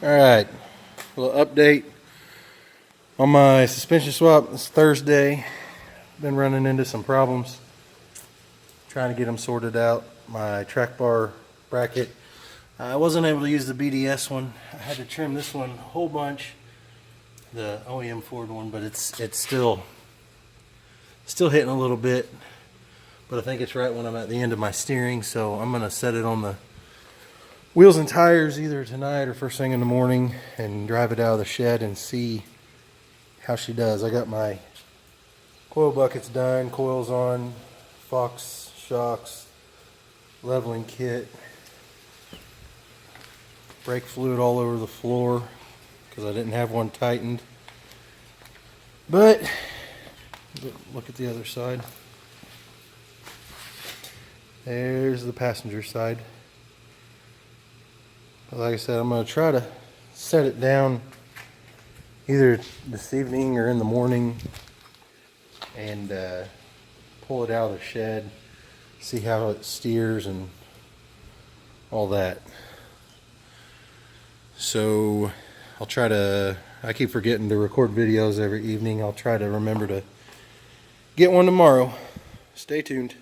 Alright, a little update on my suspension swap. It's Thursday. Been running into some problems trying to get them sorted out. My track bar bracket, I wasn't able to use the BDS one. I had to trim this one a whole bunch, the OEM Ford one, but it's still hitting a little bit. But I think it's right when I'm at the end of my steering, so I'm gonna set it on the wheels and tires either tonight or first thing in the morning and drive it out of the shed and see how she does. I got my coil buckets done, coils on, Fox shocks, leveling kit, brake fluid all over the floor because I didn't have one tightened. But look at the other side. There's the passenger side. Like I said, I'm going to try to set it down either this evening or in the morning and pull it out of the shed, see how it steers and all that. So I'll try to, I keep forgetting to record videos every evening. I'll try to remember to get one tomorrow. Stay tuned.